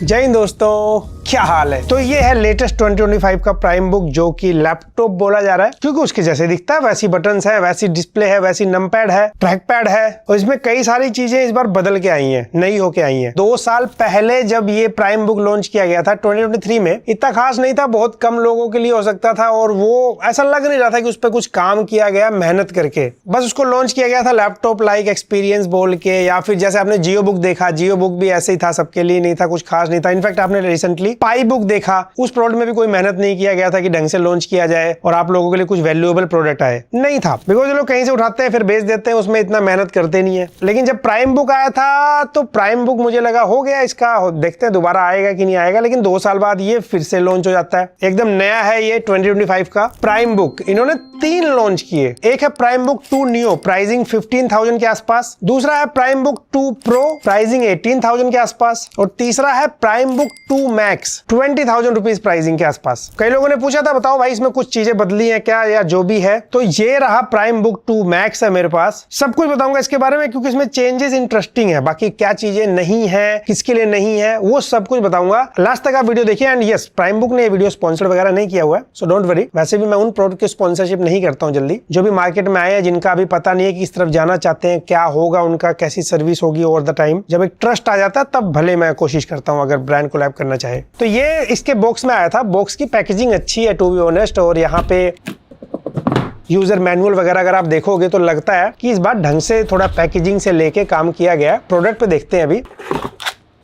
जय हिंद दोस्तों, क्या हाल है। तो ये है लेटेस्ट 2025 का प्राइम बुक, जो कि लैपटॉप बोला जा रहा है क्योंकि उसके जैसे दिखता है, वैसी बटन्स है, वैसी डिस्प्ले है, वैसी नम पैड है, ट्रैक पैड है और इसमें कई सारी चीजें इस बार बदल के आई हैं, नई होके आई हैं। 2 साल पहले जब ये प्राइम बुक लॉन्च किया गया था 2023 में, इतना खास नहीं था, बहुत कम लोगों के लिए हो सकता था और वो ऐसा लग नहीं रहा था कि उस पर कुछ काम किया गया मेहनत करके। बस उसको लॉन्च किया गया था लैपटॉप लाइक एक्सपीरियंस बोल के, या फिर जैसे आपने जियो बुक देखा, जियो बुक भी ऐसे ही था, सबके लिए नहीं था, कुछ खास नहीं था। इनफैक्ट आपने रिसेंटली पाई बुक देखा, उस प्रोडक्ट में भी कोई मेहनत नहीं किया गया था कि ढंग से लॉन्च किया जाए और आप लोगों के लिए कुछ वैल्यूएबल प्रोडक्ट आए, नहीं था। बिकॉज लोग कहीं से उठाते हैं फिर बेच देते हैं, उसमें इतना मेहनत करते नहीं है। लेकिन जब प्राइम बुक आया था तो प्राइम बुक मुझे लगा हो गया इसका, देखते हैं दोबारा आएगा कि नहीं आएगा। लेकिन 2 साल बाद ये फिर से लॉन्च हो जाता है, एकदम नया है ये 2025 का प्राइम बुक। इन्होंने 3 लॉन्च किए। एक है प्राइम बुक 2 नियो, प्राइसिंग 15,000 के आसपास। दूसरा है प्राइम बुक 2 प्रो, प्राइसिंग 18,000 के आसपास। और तीसरा है prime book 2 max, 20,000 rupees pricing के आसपास। कई लोगों ने पूछा था बताओ भाई इसमें कुछ चीजें बदली हैं क्या, या जो भी है। तो ये रहा प्राइम बुक 2 मैक्स है मेरे पास। सब कुछ बताऊंगा इसके बारे में क्योंकि इसमें चेंजेस इंटरेस्टिंग है। बाकी क्या चीजें नहीं है, किसके लिए नहीं है, वो सब कुछ बताऊंगा। लास्ट तक आप वीडियो देखिए। एंड यस, प्राइम बुक ने ये वीडियो स्पॉन्सर वगैरह नहीं किया हुआ है, सो डोंट वरी। वैसे भी मैं उन प्रोडक्ट की स्पॉन्सरशिप नहीं करता हूं जल्दी। जो भी मार्केट में आए हैं, जिनका अभी पता नहीं है कि इस तरफ जाना चाहते हैं, क्या होगा उनका, कैसी सर्विस होगी ओवर द टाइम, जब एक ट्रस्ट आ जाता है तब भले मैं कोशिश करता हूं अगर ब्रांड कोलैब करना चाहे तो। ये इसके बॉक्स में आया था। बॉक्स की पैकेजिंग अच्छी है टू बी ऑनेस्ट, और यहाँ पे यूजर मैनुअल वगैरह अगर आप देखोगे तो लगता है कि इस बार ढंग से थोड़ा पैकेजिंग से लेके काम किया गया। प्रोडक्ट पे देखते हैं अभी।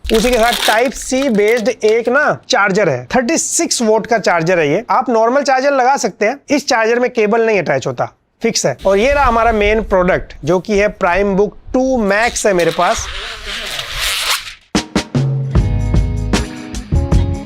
उसी के साथ टाइप सी बेस्ड एक ना चार्जर है, 36 वोल्ट का चार्जर है ये। आप नॉर्मल चार्जर लगा सकते हैं, इस चार्जर में केबल नहीं अटैच होता, फिक्स है। और ये रहा हमारा मेन प्रोडक्ट जो कि है प्राइम बुक 2 मैक्स है मेरे पास।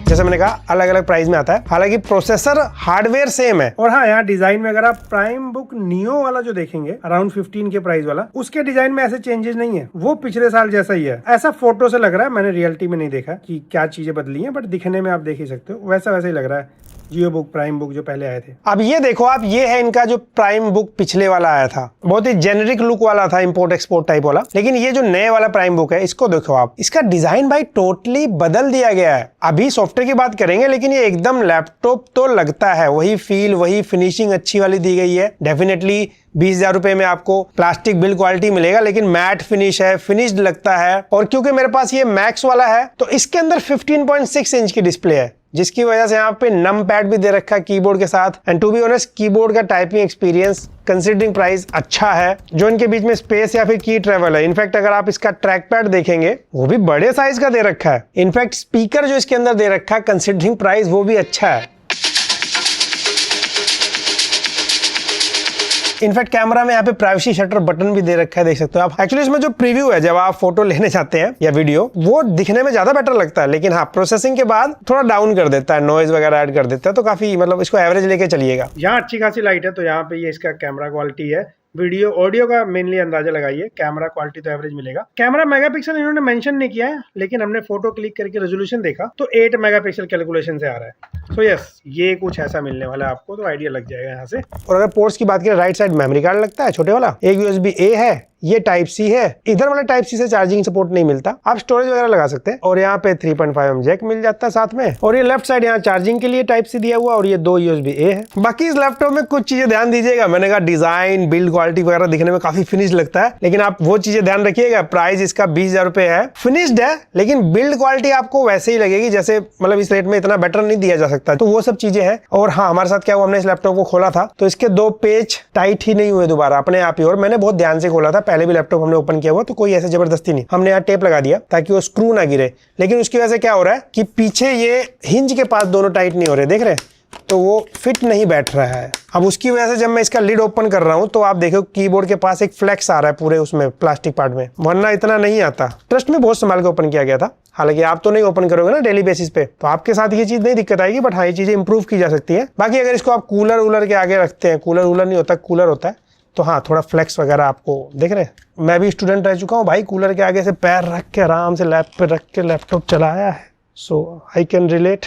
जैसे मैंने कहा अलग अलग प्राइस में आता है, हालांकि प्रोसेसर हार्डवेयर सेम है। और हाँ, यहाँ डिजाइन में अगर आप प्राइम बुक नियो वाला जो देखेंगे अराउंड 15 के प्राइस वाला, उसके डिजाइन में ऐसे चेंजेस नहीं है, वो पिछले साल जैसा ही है। ऐसा फोटो से लग रहा है, मैंने रियलिटी में नहीं देखा कि क्या चीजें बदली हैं, बट दिखने में आप देख ही सकते हो वैसा वैसा ही लग रहा है जियो बुक, प्राइम बुक जो पहले आए थे। अब ये देखो आप, ये है इनका जो प्राइम बुक पिछले वाला आया था, बहुत ही जेनेरिक लुक वाला था, इंपोर्ट एक्सपोर्ट टाइप वाला। लेकिन ये जो नए वाला प्राइम बुक है, इसको देखो आप, इसका डिजाइन भाई टोटली बदल दिया गया है। अभी सॉफ्टवेयर की बात करेंगे, लेकिन ये एकदम लैपटॉप तो लगता है, वही फील, वही फिनिशिंग अच्छी वाली दी गई है। डेफिनेटली 20,000 रुपए में आपको प्लास्टिक बिल्ड क्वालिटी मिलेगा, लेकिन मैट फिनिश है, फिनिश्ड लगता है। और क्योंकि मेरे पास ये मैक्स वाला है तो इसके अंदर 15.6 इंच की डिस्प्ले है, जिसकी वजह से यहाँ पे नम पैड भी दे रखा है कीबोर्ड के साथ। And to be honest, keyboard का टाइपिंग एक्सपीरियंस कंसीडरिंग प्राइस अच्छा है। जो इनके बीच में स्पेस या फिर की ट्रेवल है। इनफैक्ट अगर आप इसका ट्रैक पैड देखेंगे, वो भी बड़े साइज का दे रखा है। इनफैक्ट स्पीकर जो इसके अंदर दे रखा है कंसीडरिंग प्राइस, वो भी अच्छा है। इनफैक्ट कैमरा में यहाँ पे प्राइवेसी शटर बटन भी दे रखा है, देख सकते हो आप। एक्चुअली इसमें जो प्रीव्यू है, जब आप फोटो लेने जाते हैं या वीडियो, वो दिखने में ज्यादा बेटर लगता है। लेकिन हाँ, प्रोसेसिंग के बाद थोड़ा डाउन कर देता है, नॉइज वगैरह ऐड कर देता है, तो काफी मतलब इसको एवरेज लेके चलिएगा। यहाँ अच्छी खासी लाइट है, तो यहाँ पे ये इसका कैमरा क्वालिटी है। वीडियो ऑडियो का मेनली अंदाजा लगाइए, कैमरा क्वालिटी तो एवरेज मिलेगा। कैमरा मेगापिक्सल इन्होंने मेंशन नहीं किया है, लेकिन हमने फोटो क्लिक करके रेजोल्यूशन देखा तो 8 मेगापिक्सल कैलकुलेशन से आ रहा है। सो यस, ये कुछ ऐसा मिलने वाला है आपको, तो आइडिया लग जाएगा यहाँ से। और अगर पोर्ट्स की बात करें, राइट साइड मेमोरी कार्ड लगता है छोटे वाला, एक USB A है, ये टाइप सी है। इधर वाला टाइप सी से चार्जिंग सपोर्ट नहीं मिलता, आप स्टोरेज वगैरह लगा सकते हैं। और यहाँ पे 3.5mm जैक मिल जाता है साथ में। और ये लेफ्ट साइड यहाँ चार्जिंग के लिए टाइप सी दिया हुआ, और ये 2 USB A है। बाकी इस लैपटॉप में कुछ चीजें ध्यान दीजिएगा। मैंने कहा डिजाइन, बिल्ड क्वालिटी वगैरह दिखने में काफी फिनिश लगता है, लेकिन आप वो चीजें ध्यान रखिएगा। प्राइस इसका 20,000 रुपए है, फिनिश्ड है, लेकिन बिल्ड क्वालिटी आपको वैसे ही लगेगी जैसे, मतलब इस रेट में इतना बेटर नहीं दिया जा सकता। तो वो सब चीजें हैं। और हाँ, हमारे साथ क्या हुआ, हमने इस लैपटॉप को खोला था तो इसके 2 पेज टाइट ही नहीं हुए दोबारा अपने आप ही। और मैंने बहुत ध्यान से खोला था, पहले भी लैपटॉप हमने ओपन किया हुआ, तो कोई ऐसे जबरदस्ती नहीं। हमने यहाँ टेप लगा दिया ताकि वो स्क्रू ना गिरे, लेकिन उसकी वजह से क्या हो रहा है कि पीछे ये हिंज के पास दोनों टाइट नहीं हो रहे, देख रहे हैं, तो वो फिट नहीं बैठ रहा है। अब उसकी वजह से जब मैं इसका लिड ओपन कर रहा हूं तो आप देखो कीबोर्ड के पास एक फ्लेक्स आ रहा है पूरे उसमें प्लास्टिक पार्ट में, वरना इतना नहीं आता। ट्रस्ट में बहुत संभाल के ओपन किया गया था। हालांकि आप तो नहीं ओपन करोगे ना डेली बेसिस पे, तो आपके साथ ये चीज नहीं दिक्कत आएगी, बट हाँ, ये चीजें इंप्रूव की जा सकती है। बाकी अगर इसको आप कूलर वूलर के आगे रखते हैं, कूलर नहीं होता, कूलर होता है, तो हाँ, थोड़ा फ्लेक्स वगैरह आपको देख रहे हैं। मैं भी स्टूडेंट रह चुका हूँ भाई, कूलर के आगे से पैर रख के आराम से लैप पे रख के लैपटॉप चलाया है, सो आई कैन रिलेट।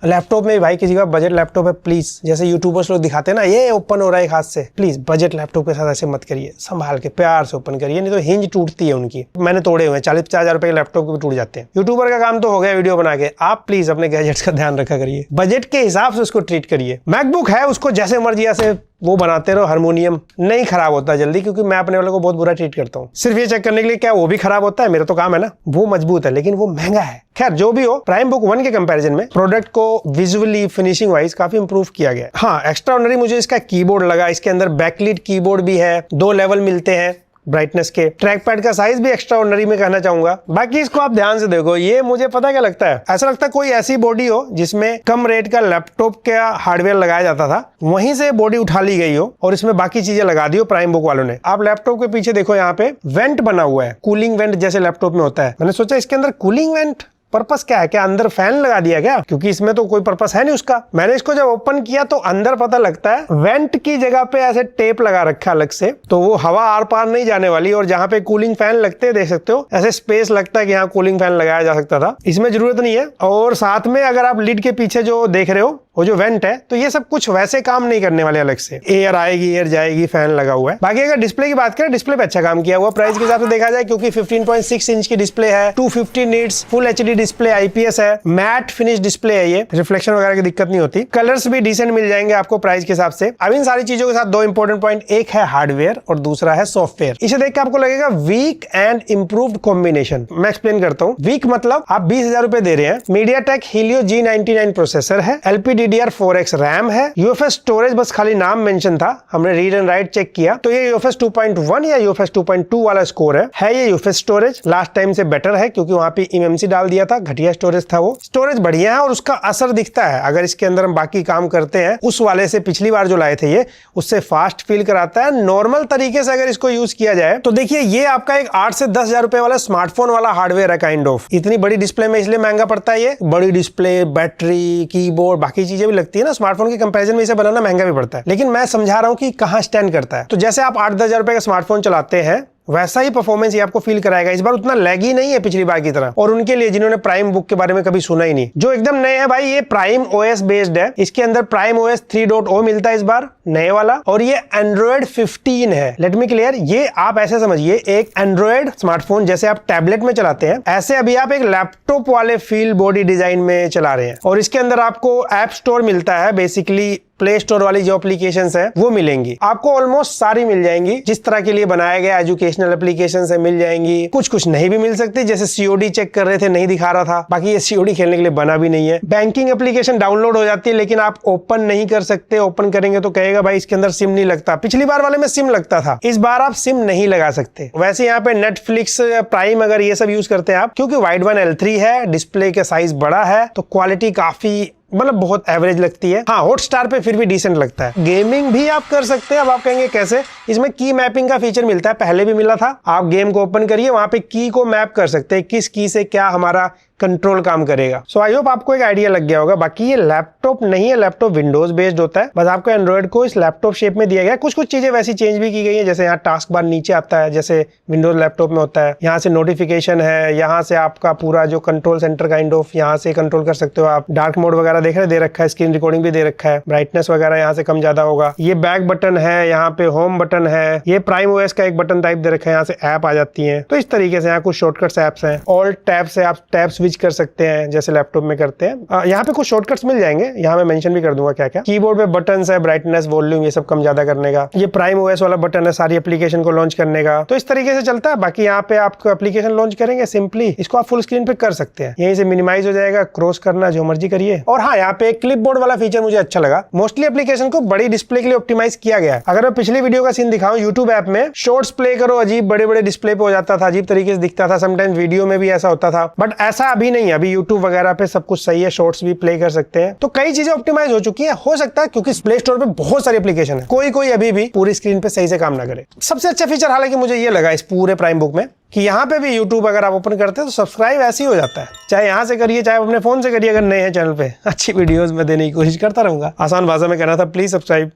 लैपटॉप में भाई किसी का बजट लैपटॉप है, प्लीज जैसे यूट्यूबर्स लोग दिखाते हैं ना ये ओपन हो रहा है एक हाथ से, प्लीज बजट लैपटॉप के साथ ऐसे मत करिए, संभाल के प्यार से ओपन करिए, नहीं तो हिंज टूटती है उनकी। मैंने तोड़े हुए हैं, 40-50 हजार रुपए के लैपटॉप भी टूट जाते हैं। यूट्यूबर का काम तो हो गया वीडियो बना के, आप प्लीज अपने गैजेट्स का ध्यान रखा करिए, बजट के हिसाब से उसको ट्रीट करिए। मैकबुक है, उसको जैसे मर्जी ऐसे वो बनाते रहो, हारमोनियम नहीं खराब होता जल्दी, क्योंकि मैं अपने वाले को बहुत बुरा ट्रीट करता हूँ। सिर्फ ये चेक करने के लिए क्या वो भी खराब होता है, मेरा तो काम है ना। वो मजबूत है लेकिन वो महंगा है। खैर जो भी हो, प्राइम बुक 1 के कंपैरिजन में प्रोडक्ट को विजुअली फिनिशिंग वाइज काफी इंप्रूव किया गया है। हाँ, एक्स्ट्रा ऑर्डिनरी मुझे इसका कीबोर्ड लगा, इसके अंदर बैकलिट कीबोर्ड भी है, 2 लेवल मिलते हैं ब्राइटनेस के। ट्रैक पैड का साइज भी एक्स्ट्रा ऑर्डिनरी में कहना चाहूंगा। बाकी इसको आप ध्यान से देखो, ये मुझे पता क्या लगता है, ऐसा लगता है कोई ऐसी बॉडी हो जिसमें कम रेट का लैपटॉप का हार्डवेयर लगाया जाता था, वहीं से बॉडी उठा ली गई हो और इसमें बाकी चीजें लगा दी हो प्राइम बुक वालों ने। आप लैपटॉप के पीछे देखो, यहाँ पे वेंट बना हुआ है, कूलिंग वेंट जैसे लैपटॉप में होता है। मैंने सोचा इसके अंदर कूलिंग वेंट पर्पस क्या है, क्या अंदर फैन लगा दिया क्या, क्योंकि इसमें तो कोई पर्पस है नहीं उसका। मैंने इसको जब ओपन किया तो अंदर पता लगता है वेंट की जगह पे ऐसे टेप लगा रखा अलग से, तो वो हवा आर पार नहीं जाने वाली। और जहां पे कूलिंग फैन लगते हैं देख सकते हो, ऐसे स्पेस लगता है कि यहाँ कूलिंग फैन लगाया जा सकता था, इसमें जरूरत नहीं है। और साथ में अगर आप लिड के पीछे जो देख रहे हो वो जो वेंट है, तो ये सब कुछ वैसे काम नहीं करने वाले, अलग से एयर आएगी एयर जाएगी, फैन लगा हुआ है। बाकी अगर डिस्प्ले की बात करें, डिस्प्ले पे अच्छा काम किया हुआ प्राइस के हिसाब से देखा जाए, क्योंकि 15.6 इंच की डिस्प्ले है, 250 nits, full HD display, IPS है, मैट फिनिश डिस्प्ले है, ये रिफ्लेक्शन वगैरह की दिक्कत नहीं होती। कलर्स भी डिसेंट मिल जाएंगे आपको प्राइस के हिसाब से। अब इन सारी चीजों के साथ 2 इंपॉर्टेंट पॉइंट, एक है हार्डवेयर और दूसरा है सॉफ्टवेयर। इसे देख के आपको लगेगा वीक एंड इंप्रूव्ड कॉम्बिनेशन। मैं एक्सप्लेन करता हूँ। वीक मतलब आप 20,000 रुपए दे रहे हैं, मीडियाटेक हीलियो G99 प्रोसेसर है, LPDDR4X रैम है, यूएफएस स्टोरेज बस खाली नाम मेंशन था, हमने रीड एंड राइट चेक किया तो ये यूएफएस 2.1 या यूएफएस 2.2 वाला स्कोर है ये यूएफएस स्टोरेज लास्ट टाइम से बेटर है, क्योंकि वहां पे eMMC डाल दिया था, घटिया स्टोरेज था। वो स्टोरेज बढ़िया है और उसका असर दिखता है। अगर इसके अंदर हम बाकी काम करते हैं, उस वाले से पिछली बार जो लाए थे ये, उससे फास्ट फील कराता है। नॉर्मल तरीके से अगर इसको यूज किया जाए तो देखिए ये आपका एक 8 से 10 हजार रुपए वाला स्मार्टफोन वाला हार्डवेयर है काइंड ऑफ। इतनी बड़ी डिस्प्ले में इसलिए महंगा पड़ता है, ये बड़ी डिस्प्ले, बैटरी, कीबोर्ड, बाकी चीजें भी लगती है ना, स्मार्टफोन के कंपैरिजन में इसे बनाना महंगा भी पड़ता है। लेकिन मैं समझा रहा हूं कि कहां स्टैंड करता है। तो जैसे आप 8-10 हजार रुपए का स्मार्टफोन चलाते हैं, वैसा ही परफॉर्मेंस ये आपको फील कराएगा। इस बार उतना लैगी नहीं है पिछली बार की तरह। और उनके लिए जिन्होंने प्राइम बुक के बारे में कभी सुना ही नहीं, जो एकदम नए हैं भाई, ये प्राइम ओएस बेस्ड है। इसके अंदर प्राइम ओएस 3.0 मिलता है इस बार, नए वाला, और ये एंड्रॉइड 15 है। लेट मी क्लियर, ये आप ऐसे समझिए एक एंड्रॉइड स्मार्टफोन जैसे आप टैबलेट में चलाते हैं, ऐसे अभी आप एक लैपटॉप वाले फील बॉडी डिजाइन में चला रहे हैं। और इसके अंदर आपको ऐप स्टोर मिलता है, बेसिकली प्ले स्टोर वाली जो एप्लीकेशंस हैं वो मिलेंगी आपको, ऑलमोस्ट सारी मिल जाएंगी। जिस तरह के लिए बनाया गया एजुकेशनल एप्लीकेशंस है मिल जाएंगी, कुछ नहीं भी मिल सकती, जैसे सीओडी चेक कर रहे थे नहीं दिखा रहा था, बाकी ये सीओडी खेलने के लिए बना भी नहीं है। बैंकिंग एप्लीकेशन डाउनलोड हो जाती है लेकिन आप ओपन नहीं कर सकते, ओपन करेंगे तो कहेगा भाई इसके अंदर सिम नहीं लगता। पिछली बार वाले में सिम लगता था, इस बार आप सिम नहीं लगा सकते। वैसे यहाँ पे नेटफ्लिक्स, प्राइम अगर ये सब यूज करते हैं आप, क्योंकि वाइड वन L3 है, डिस्प्ले का साइज बड़ा है, तो क्वालिटी काफी मतलब बहुत एवरेज लगती है। हाँ, हॉटस्टार पे फिर भी डिसेंट लगता है। गेमिंग भी आप कर सकते हैं। अब आप कहेंगे कैसे, इसमें की मैपिंग का फीचर मिलता है, पहले भी मिला था। आप गेम को ओपन करिए, वहां पे की को मैप कर सकते हैं, किस की से क्या हमारा कंट्रोल काम करेगा। सो आई होप आपको एक आइडिया लग गया होगा। बाकी ये लैपटॉप नहीं है, लैपटॉप विंडोज बेस्ड होता है, बस आपको एंड्रॉइड को इस लैपटॉप शेप में दिया गया है। कुछ चीजें वैसी चेंज भी की गई है, जैसे यहाँ टास्क बार नीचे आता है जैसे विंडोज लैपटॉप में होता है, यहाँ से नोटिफिकेशन है, यहाँ से आपका पूरा जो कंट्रोल सेंटर काइंड ऑफ यहाँ से कंट्रोल कर सकते हो आप। डार्क मोड वगैरह देख रहे दे रखा है, स्क्रीन रिकॉर्डिंग भी दे रखा है, ब्राइटनेस वगैरह यहाँ से कम ज्यादा होगा। ये बैक बटन है, यहाँ पे होम बटन है, ये प्राइम ओएस का एक बटन टाइप दे रखा है, यहाँ से ऐप आ जाती है। तो इस तरीके से यहाँ कुछ शॉर्टकट्स ऐप्स हैं, ऑल्ट टैब से आप टैब स्विच कर सकते हैं जैसे लैपटॉप में करते हैं। यहाँ पे कुछ शॉर्टकट्स मिल जाएंगे, यहाँ मैं मेंशन भी कर दूंगा क्या क्या। कीबोर्ड पे बटन्स है, ब्राइटनेस, वॉल्यूम, ये सब कम ज्यादा करने का। ये प्राइम ओएस वाला बटन है सारी एप्लीकेशन को लॉन्च करने का। तो इस तरीके से चलता है। बाकी यहाँ पे आपको एप्लीकेशन लॉन्च करेंगे, सिंपली इसको आप फुल स्क्रीन पे कर सकते हैं, यहीं से मिनिमाइज हो जाएगा, क्रॉस करना जो मर्जी करिए। और हाँ, यहाँ पे क्लिप बोर्ड वाला फीचर मुझे अच्छा लगा। मोस्टली एप्लीकेशन को बड़ी डिस्प्ले के लिए ऑप्टिमाइज किया गया है। अगर मैं पिछली वीडियो का सीन दिखाऊं, यूट्यूब ऐप में शॉर्ट्स प्ले करो, अजीब बड़े बड़े डिस्प्ले पे हो जाता था, अजीब तरीके से दिखता था, समटाइम्स वीडियो में भी ऐसा होता था, बट ऐसा अभी नहीं है। अभी यूट्यूब वगैरह पे सब कुछ सही है, शॉर्ट्स भी प्ले कर सकते हैं। तो कई चीजें ऑप्टिमाइज हो चुकी है। हो सकता है क्योंकि प्ले स्टोर पे बहुत सारी एप्लीकेशन है, कोई अभी भी पूरी स्क्रीन पे सही से काम ना करे। सबसे अच्छा फीचर हालांकि मुझे ये लगा इस पूरे प्राइम बुक में, कि यहाँ पे भी यूट्यूब अगर आप ओपन करते हैं तो सब्सक्राइब ऐसे ही हो जाता है, चाहे यहाँ से करिए चाहे अपने फोन से करिए। अगर नए हैं चैनल पे, अच्छी वीडियोस में देने की कोशिश करता रहूंगा, आसान भाषा में कहना था, प्लीज सब्सक्राइब।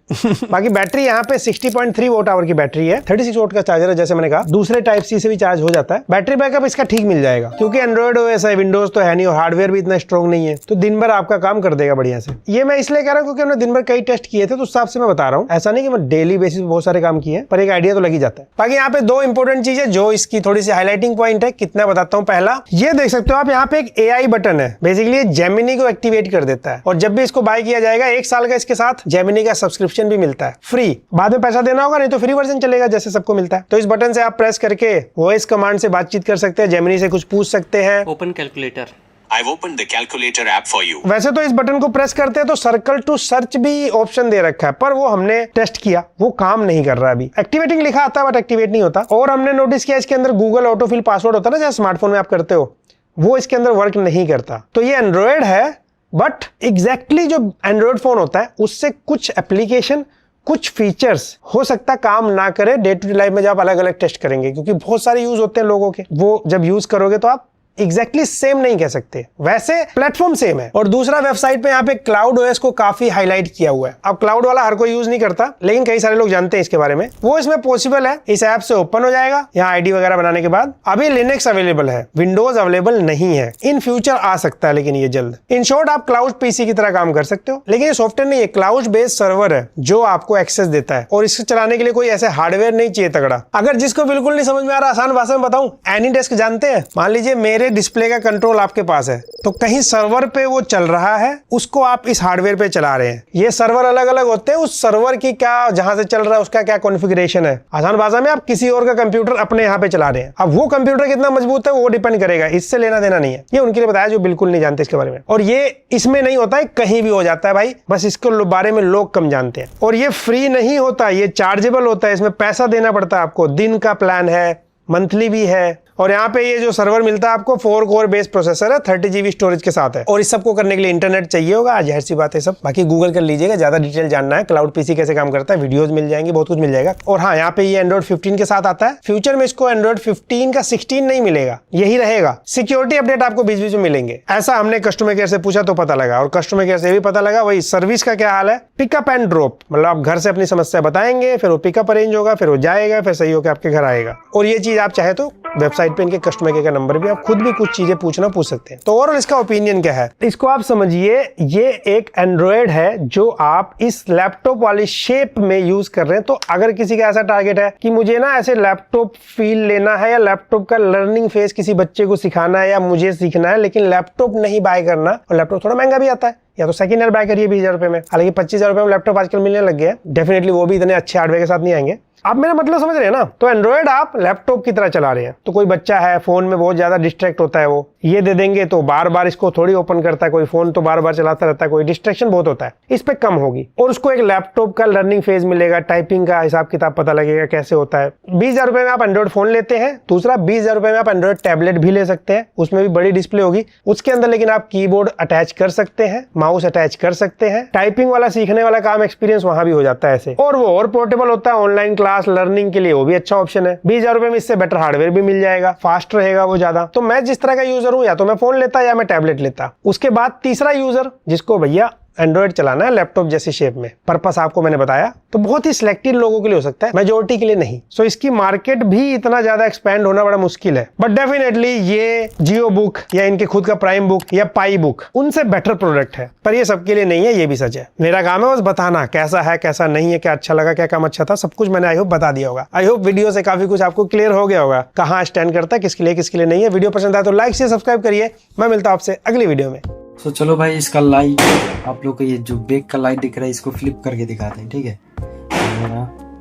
बाकी बैटरी यहाँ पे 60.3 वोट आवर की बैटरी है, 36 वोट का चार्जर है, जैसे मैंने कहा। दूसरे टाइप सी से भी चार्ज हो जाता है। बैटरी बैकअप इसका ठीक मिल जाएगा, क्योंकि एंड्रॉइड ओएस है, विंडोज तो है नहीं और हार्डवेयर भी इतना स्ट्रॉन्ग नहीं है, तो दिन भर आपका काम कर देगा बढ़िया से। ये मैं इसलिए कह रहा हूँ क्योंकि हमने दिन भर कई टेस्ट किए थे, तो उस हिसाब से मैं बता रहा हूँ। ऐसा नहीं कि मैं डेली बेसिस पे बहुत सारे काम किए, पर एक आइडिया तो लग ही जाता है। बाकी यहाँ पे दो इंपॉर्टेंट चीजें जो इसकी थोड़ी सी हाईलाइटिंग पॉइंट है, कितना बताता हूँ। पहला, ये देख सकते हो आप, यहाँ पे एक AI बटन है, बेसिकली जेमिनी को एक्टिवेट कर देता है। और जब भी इसको बाय किया जाएगा 1 साल का इसके साथ जेमिनी का सब्सक्रिप्शन भी मिलता है फ्री। बाद में पैसा देना होगा, नहीं तो फ्री वर्जन चलेगा जैसे सबको मिलता है। तो इस बटन से आप प्रेस करके वॉइस कमांड से बातचीत कर सकते हैं, जेमिनी से कुछ पूछ सकते हैं। Open calculator, I've opened the calculator app for you. वैसे तो इस बटन को प्रेस करते हैं तो सर्कल टू सर्च भी ऑप्शन दे रखा है, पर वो हमने टेस्ट किया, वो काम नहीं कर रहा अभी। एक्टिवेटिंग लिखा आता है बट एक्टिवेट नहीं होता। और हमने नोटिस किया इसके अंदर गूगल ऑटोफिल पासवर्ड होता है ना, जैसे स्मार्टफोन में आप करते हो, वो इसके अंदर वर्क नहीं करता। तो ये एंड्रॉयड है, बट एग्जैक्टली जो एंड्रॉयड फोन होता है उससे कुछ एप्लीकेशन, कुछ फीचर्स हो सकता काम ना करे डे टू डे लाइफ में जब आप अलग अलग टेस्ट करेंगे, क्योंकि बहुत सारे यूज होते हैं लोगों के। वो जब यूज करोगे तो आप एग्जैक्टली सेम नहीं कह सकते, वैसे प्लेटफॉर्म सेम है। और दूसरा, वेबसाइट पे यहाँ पे क्लाउड ओएस को काफी हाईलाइट किया हुआ है। अब क्लाउड वाला हर कोई यूज नहीं करता, लेकिन कई सारे लोग जानते हैं इसके बारे में। वो इसमें पॉसिबल है, इस ऐप से ओपन हो जाएगा यहाँ आईडी वगैरह बनाने के बाद। अभी लिनक्स अवेलेबल है, विंडोज अवेलेबल नहीं है, इन फ्यूचर आ सकता है लेकिन ये जल्द। इन शॉर्ट, आप क्लाउड पीसी की तरह काम कर सकते हो, लेकिन ये सॉफ्टवेयर नहीं है, क्लाउड बेस्ड सर्वर है जो आपको एक्सेस देता है। और इसको चलाने के लिए कोई ऐसे हार्डवेयर नहीं चाहिए तगड़ा। अगर जिसको बिल्कुल नहीं समझ में आ रहा, आसान भाषा में बताऊं, एनीडेस्क जानते हैं? मान लीजिए मेरे डिस्प्ले का कंट्रोल आपके पास है, तो कहीं सर्वर पे वो चल रहा है, उसको आप इस हार्डवेयर पे चला रहे हैं। ये सर्वर अलग अलग होते हैं, उस सर्वर की क्या, जहां से चल रहा है उसका क्या कॉन्फ़िगरेशन है। आसान भाषा में, आप किसी और का कंप्यूटर अपने यहाँ पे चला रहे हैं। अब वो कंप्यूटर कितना मजबूत है वो डिपेंड करेगा, इससे लेना देना नहीं है। ये उनके लिए बताया जो बिल्कुल नहीं जानते इसके बारे में। और ये इसमें नहीं होता है, कहीं भी हो जाता है भाई, बस इसके बारे में लोग कम जानते हैं। और ये फ्री नहीं होता, ये चार्जेबल होता है, इसमें पैसा देना पड़ता है आपको। दिन का प्लान है, मंथली भी है। और यहाँ पे ये जो सर्वर मिलता है आपको 4 कोर बेस प्रोसेसर है, 30 GB स्टोरेज के साथ है। और इस सब को करने के लिए इंटरनेट चाहिए होगा, जाहिर सी बात है सब। बाकी गूगल कर लीजिएगा, ज्यादा डिटेल जानना है, क्लाउड पीसी कैसे काम करता है, वीडियोस मिल जाएंगे, बहुत कुछ मिल जाएगा। और हाँ, यहाँ पे ये एंड्रॉइड 15 के साथ आता है। फ्यूचर में इसको एंड्रॉइड 15 का 16 नहीं मिलेगा, यही रहेगा। सिक्योरिटी अपडेट आपको बीच बीच में मिलेंगे, ऐसा हमने कस्टमर केयर से पूछा तो पता लगा। और कस्टमर केयर से भी पता लगा, वही सर्विस का क्या हाल है, पिकअप एंड ड्रॉप, मतलब आप घर से अपनी समस्या बताएंगे, फिर वो पिकअप अरेंज होगा, फिर वो जाएगा, फिर सही होकर आपके घर आएगा। और ये चीज आप चाहे तो वेबसाइट पे इनके कस्टमर केयर का नंबर भी, आप खुद भी कुछ चीजें पूछ सकते हैं। तो ओवरऑल इसका ओपिनियन क्या है, इसको आप समझिए, ये एक एंड्रॉयड है जो आप इस लैपटॉप वाली शेप में यूज कर रहे हैं। तो अगर किसी का ऐसा टारगेट है कि मुझे ना ऐसे लैपटॉप फील लेना है, या लैपटॉप का लर्निंग फेज किसी बच्चे को सिखाना है, या मुझे सीखना है, लेकिन लैपटॉप नहीं बाय करना, और लैपटॉप थोड़ा महंगा भी आता है, या तो सेकंड हैंड बाय करिए 20,000 रुपए में। हालांकि 25,000 रुपए में लैपटॉप आजकल मिलने लग गया, डेफिनेटली वो भी इतने अच्छे हार्डवेयर के साथ नहीं आएंगे। आप मेरा मतलब समझ रहे हैं ना। तो एंड्रॉयड आप लैपटॉप की तरह चला रहे हैं, तो कोई बच्चा है फोन में बहुत ज्यादा डिस्ट्रैक्ट होता है, वो ये दे देंगे तो बार बार इसको थोड़ी ओपन करता है, कोई फोन तो बार बार चलाता रहता है, कोई डिस्ट्रैक्शन बहुत होता है, इस पे कम होगी। और उसको एक लैपटॉप का लर्निंग फेज मिलेगा, टाइपिंग का हिसाब किताब पता लगेगा कैसे होता है। 20,000 रुपए में आप एंड्रॉयड फोन लेते हैं। दूसरा, 20,000 रुपए में आप एंड्रॉयड टैबलेट भी ले सकते हैं, उसमें भी बड़ी डिस्प्ले होगी, उसके अंदर लेकिन आप कीबोर्ड अटैच कर सकते हैं, माउस अटैच कर सकते हैं, टाइपिंग वाला सीखने वाला काम एक्सपीरियंस वहां भी हो जाता है ऐसे। और वो और पोर्टेबल होता है, ऑनलाइन क्लास लर्निंग के लिए वो भी अच्छा ऑप्शन है। 20,000 रुपए में इससे बेटर हार्डवेयर भी मिल जाएगा, फास्ट रहेगा वो ज्यादा। तो मैं जिस तरह का यूजर हूं, या तो मैं फोन लेता या मैं टैबलेट लेता। उसके बाद तीसरा यूजर जिसको भैया एंड्रॉइड चलाना है लैपटॉप जैसी शेप में, पर्पस आपको मैंने बताया, तो बहुत ही सिलेक्टेड लोगों के लिए हो सकता है, मेजॉरिटी के लिए नहीं। सो इसकी मार्केट भी इतना ज्यादा एक्सपैंड होना बड़ा मुश्किल है। बट डेफिनेटली ये जियो बुक या इनके खुद का प्राइम बुक या पाई बुक उनसे बेटर प्रोडक्ट है, पर ये सबके लिए नहीं है, ये भी सच है। मेरा काम है बस बताना कैसा है कैसा नहीं है, क्या अच्छा लगा क्या काम अच्छा था, सब कुछ मैंने आई होप बता दिया होगा। आई होप वीडियो से काफी कुछ आपको क्लियर हो गया होगा, कहाँ स्टैंड करता है, किसके लिए नहीं है। वीडियो पसंद आया तो लाइक से सब्सक्राइब करिए। मैं मिलता हूं आपसे अगली वीडियो में। तो चलो भाई, इसका लाइट आप लोग को ये जो बैक का लाइट दिख रहा है इसको फ्लिप करके दिखाते हैं, ठीक है।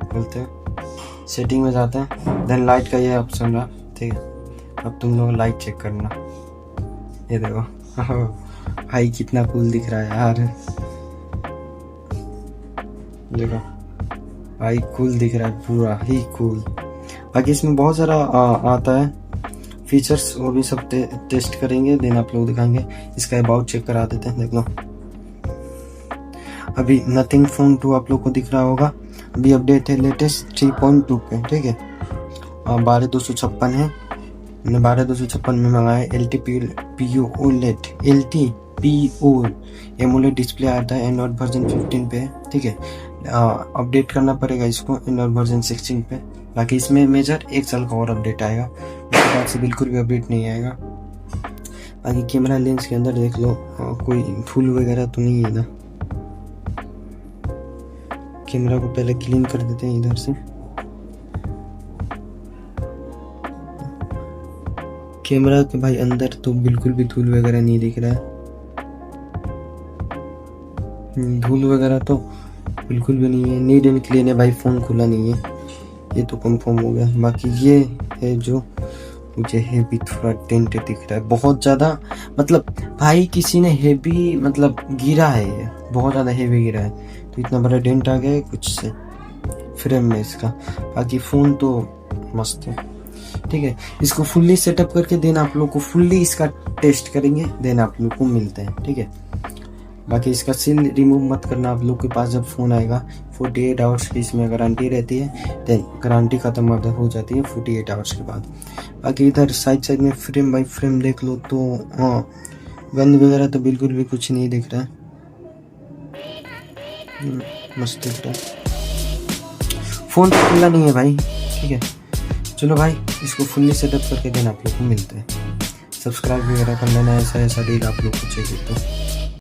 बोलते हैं सेटिंग में जाते हैं, देन लाइट का ये ऑप्शन रहा, ठीक है। अब तुम लोग लाइट चेक करना, ये देखो भाई कितना कूल दिख रहा है यार, देखो भाई कूल दिख रहा है, पूरा ही कूल। बाकी इसमें बहुत सारा आता है फीचर्स, वो भी सब टेस्ट करेंगे, देन आप लोग दिखाएंगे। इसका अबाउट चेक करा देते हैं, देख लो। अभी नथिंग फोन 2 आप लोग को दिख रहा होगा, अभी अपडेट है लेटेस्ट 3.2 पे, ठीक है। 12,256 है, मैंने 12256 में मंगाया LTPO एमोलेड डिस्प्ले आता है, एंड्रॉइड वर्जन 15 पे है, ठीक है। अपडेट करना पड़ेगा इसको एंड्रॉइड वर्जन 16 पे। बाकी इसमें मेजर 1 साल का और अपडेट आएगा, उसके बाद से बिल्कुल भी अपडेट नहीं आएगा। बाकी कैमरा लेंस के अंदर देख लो, कोई धूल वगैरह तो नहीं है ना। कैमरा को पहले क्लीन कर देते हैं इधर से। कैमरा के भाई अंदर तो बिल्कुल भी धूल वगैरह नहीं दिख रहा है, धूल वगैरह तो बिल्कुल भी नहीं है। नीट एंड क्लीन है भाई, फ़ोन खुला नहीं है, ये तो कंफर्म हो गया। बाकी ये है जो मुझे हेवी थोड़ा डेंट दिख रहा है बहुत ज़्यादा, मतलब भाई किसी ने हेवी मतलब गिरा है, ये बहुत ज़्यादा हेवी गिरा है, तो इतना बड़ा डेंट आ गया है कुछ से फ्रेम में इसका। बाकी फ़ोन तो मस्त है, ठीक है। इसको फुल्ली सेटअप करके देन आप लोग को फुल्ली इसका टेस्ट करेंगे, देन आप लोग को मिलते हैं, ठीक है। बाकी इसका सील रिमूव मत करना, आप लोग के पास जब फ़ोन आएगा 48 आवर्स की इसमें गारंटी रहती है, देन गारंटी ख़त्म हो जाती है 48 आवर्स के बाद। बाकी इधर साइड में फ्रेम बाई फ्रेम देख लो तो हाँ, गंद वगैरह तो बिल्कुल भी कुछ नहीं दिख रहा है, मस्त दिख रहा है। फ़ोन तो खुला नहीं है भाई, ठीक है। चलो भाई, इसको फुल्ली सेटअप करके देन आप लोग को मिलते हैं। सब्सक्राइब वगैरह कर लेना, ऐसा डील आप लोग को चाहिए तो।